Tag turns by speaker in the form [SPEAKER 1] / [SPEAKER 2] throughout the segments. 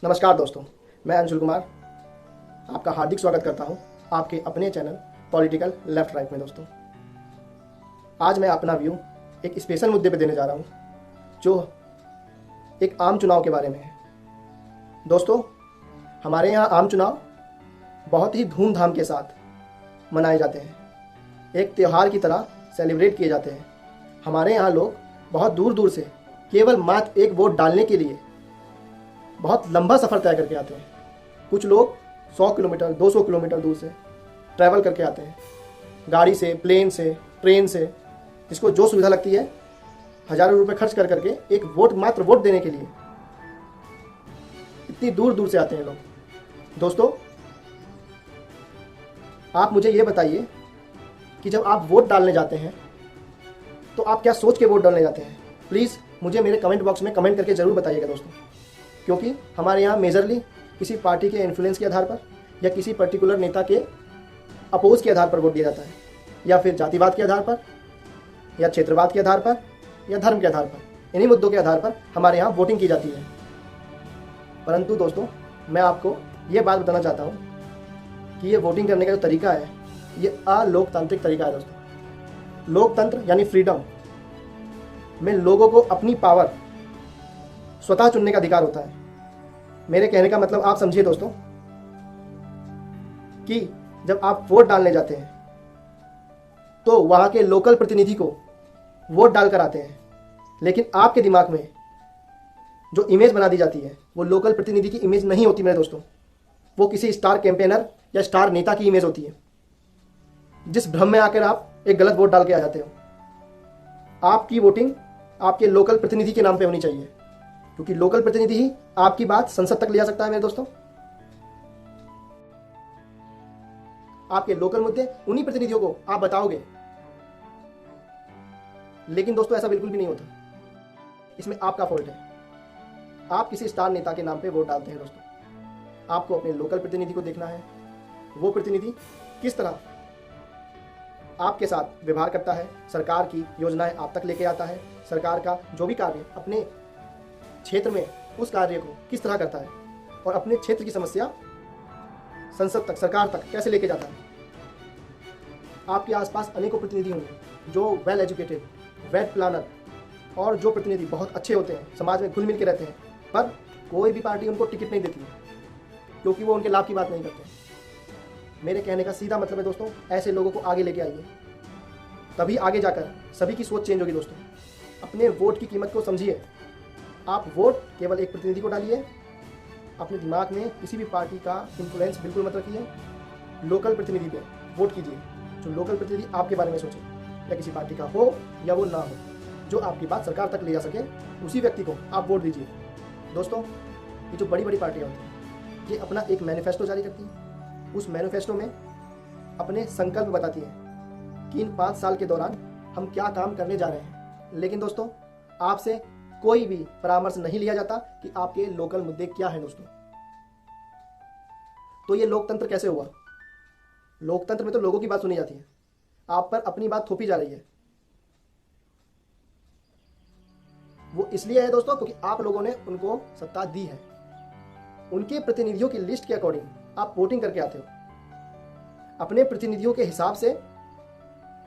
[SPEAKER 1] नमस्कार दोस्तों, मैं अंशुल कुमार आपका हार्दिक स्वागत करता हूं आपके अपने चैनल पॉलिटिकल लेफ्ट राइट में। दोस्तों, आज मैं अपना व्यू एक स्पेशल मुद्दे पे देने जा रहा हूं जो एक आम चुनाव के बारे में है। दोस्तों, हमारे यहाँ आम चुनाव बहुत ही धूमधाम के साथ मनाए जाते हैं, एक त्यौहार की तरह सेलिब्रेट किए जाते हैं। हमारे यहाँ लोग बहुत दूर दूर से केवल मात्र एक वोट डालने के लिए बहुत लंबा सफ़र तय करके आते हैं। कुछ लोग 100 किलोमीटर 200 किलोमीटर दूर से ट्रैवल करके आते हैं, गाड़ी से, प्लेन से, ट्रेन से, जिसको जो सुविधा लगती है, हज़ारों रुपए खर्च कर करके एक मात्र वोट देने के लिए इतनी दूर दूर से आते हैं लोग। दोस्तों, आप मुझे ये बताइए कि जब आप वोट डालने जाते हैं तो आप क्या सोच के वोट डालने जाते हैं? प्लीज़ मुझे मेरे कमेंट बॉक्स में कमेंट करके ज़रूर बताइएगा दोस्तों, क्योंकि हमारे यहाँ मेजरली किसी पार्टी के इन्फ्लुएंस के आधार पर या किसी पर्टिकुलर नेता के अपोज के आधार पर वोट दिया जाता है, या फिर जातिवाद के आधार पर, या क्षेत्रवाद के आधार पर, या धर्म के आधार पर। इन्हीं मुद्दों के आधार पर हमारे यहाँ वोटिंग की जाती है। परंतु दोस्तों, मैं आपको ये बात बताना चाहता हूँ कि ये वोटिंग करने का जो तरीका है, ये अलोकतांत्रिक तरीका है। दोस्तों, लोकतंत्र यानी फ्रीडम में लोगों को अपनी पावर स्वतः चुनने का अधिकार होता है। मेरे कहने का मतलब आप समझिए दोस्तों कि जब आप वोट डालने जाते हैं तो वहां के लोकल प्रतिनिधि को वोट डालकर आते हैं, लेकिन आपके दिमाग में जो इमेज बना दी जाती है वो लोकल प्रतिनिधि की इमेज नहीं होती मेरे दोस्तों, वो किसी स्टार कैंपेनर या स्टार नेता की इमेज होती है, जिस भ्रम में आकर आप एक गलत वोट डाल के आ जाते हो। आपकी वोटिंग आपके लोकल प्रतिनिधि के नाम पे होनी चाहिए, क्योंकि लोकल प्रतिनिधि ही आपकी बात संसद तक ले जा सकता है। मेरे दोस्तों, आपके लोकल मुद्दे उन्हीं प्रतिनिधियों को आप बताओगे, लेकिन दोस्तों ऐसा बिल्कुल भी नहीं होता। इसमें आपका फॉल्ट है। आप किसी स्टार नेता के नाम पे वोट डालते हैं। दोस्तों, आपको अपने लोकल प्रतिनिधि को देखना है, वो प्रतिनिधि किस तरह आपके साथ व्यवहार करता है, सरकार की योजनाएं आप तक लेके आता है, सरकार का जो भी कार्य अपने क्षेत्र में उस कार्य को किस तरह करता है, और अपने क्षेत्र की समस्या संसद तक, सरकार तक कैसे लेके जाता है। आपके आसपास अनेकों प्रतिनिधि होंगे जो वेल एजुकेटेड, वेल प्लानर, और जो प्रतिनिधि बहुत अच्छे होते हैं, समाज में घुल मिल के रहते हैं, पर कोई भी पार्टी उनको टिकट नहीं देती क्योंकि वो उनके लाभ की बात नहीं करते। मेरे कहने का सीधा मतलब है दोस्तों, ऐसे लोगों को आगे लेके आइए, तभी आगे जाकर सभी की सोच चेंज होगी। दोस्तों, अपने वोट की कीमत को समझिए। आप वोट केवल एक प्रतिनिधि को डालिए, अपने दिमाग में किसी भी पार्टी का इन्फ्लुएंस बिल्कुल मत रखिए। लोकल प्रतिनिधि पे वोट कीजिए, जो लोकल प्रतिनिधि आपके बारे में सोचे, या किसी पार्टी का हो या वो ना हो, जो आपकी बात सरकार तक ले जा सके, उसी व्यक्ति को आप वोट दीजिए। दोस्तों, ये जो बड़ी बड़ी पार्टियाँ होती हैं, ये अपना एक मैनिफेस्टो जारी करती हैं। उस मैनिफेस्टो में अपने संकल्प बताती हैं कि इन 5 साल के दौरान हम क्या काम करने जा रहे हैं, लेकिन दोस्तों आपसे कोई भी परामर्श नहीं लिया जाता कि आपके लोकल मुद्दे क्या हैं। दोस्तों, तो ये लोकतंत्र कैसे हुआ? लोकतंत्र में तो लोगों की बात सुनी जाती है, आप पर अपनी बात थोपी जा रही है। वो इसलिए है दोस्तों क्योंकि आप लोगों ने उनको सत्ता दी है। उनके प्रतिनिधियों की लिस्ट के अकॉर्डिंग आप वोटिंग करके आते हो। अपने प्रतिनिधियों के हिसाब से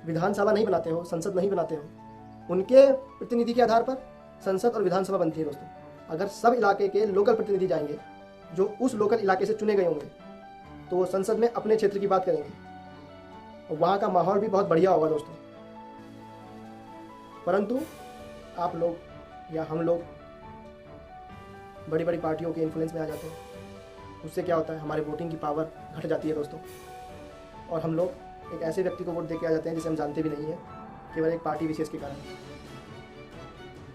[SPEAKER 1] विधानसभा नहीं बनाते हो, संसद नहीं बनाते हो। उनके प्रतिनिधि के आधार पर संसद और विधानसभा बनती है। दोस्तों, अगर सब इलाके के लोकल प्रतिनिधि जाएंगे जो उस लोकल इलाके से चुने गए होंगे, तो वो संसद में अपने क्षेत्र की बात करेंगे और वहाँ का माहौल भी बहुत बढ़िया होगा। दोस्तों, परंतु आप लोग या हम लोग बड़ी बड़ी पार्टियों के इन्फ्लुएंस में आ जाते हैं। उससे क्या होता है, हमारे वोटिंग की पावर घट जाती है दोस्तों, और हम लोग एक ऐसे व्यक्ति को वोट दे के आ जाते हैं जिसे हम जानते भी नहीं है, केवल एक पार्टी विशेष के कारण।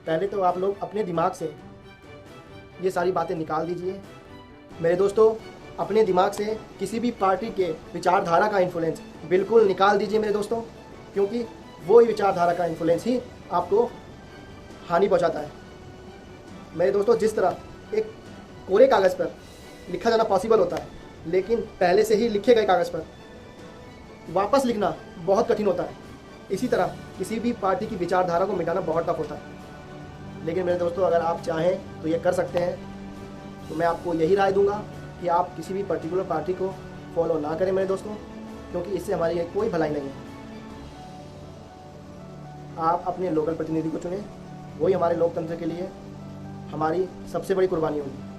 [SPEAKER 1] पहले तो आप लोग अपने दिमाग से ये सारी बातें निकाल दीजिए मेरे दोस्तों। अपने दिमाग से किसी भी पार्टी के विचारधारा का इन्फ्लुएंस बिल्कुल निकाल दीजिए मेरे दोस्तों, क्योंकि वो विचारधारा का इन्फ्लुएंस ही आपको हानि पहुंचाता है। मेरे दोस्तों, जिस तरह एक कोरे कागज़ पर लिखा जाना पॉसिबल होता है, लेकिन पहले से ही लिखे गए कागज़ पर वापस लिखना बहुत कठिन होता है, इसी तरह किसी भी पार्टी की विचारधारा को मिटाना बहुत टफ होता है। लेकिन मेरे दोस्तों, अगर आप चाहें तो ये कर सकते हैं। तो मैं आपको यही राय दूंगा कि आप किसी भी पर्टिकुलर पार्टी को फॉलो ना करें मेरे दोस्तों, क्योंकि इससे हमारी कोई भलाई नहीं है। आप अपने लोकल प्रतिनिधि को चुनें, वही हमारे लोकतंत्र के लिए हमारी सबसे बड़ी कुर्बानी होगी।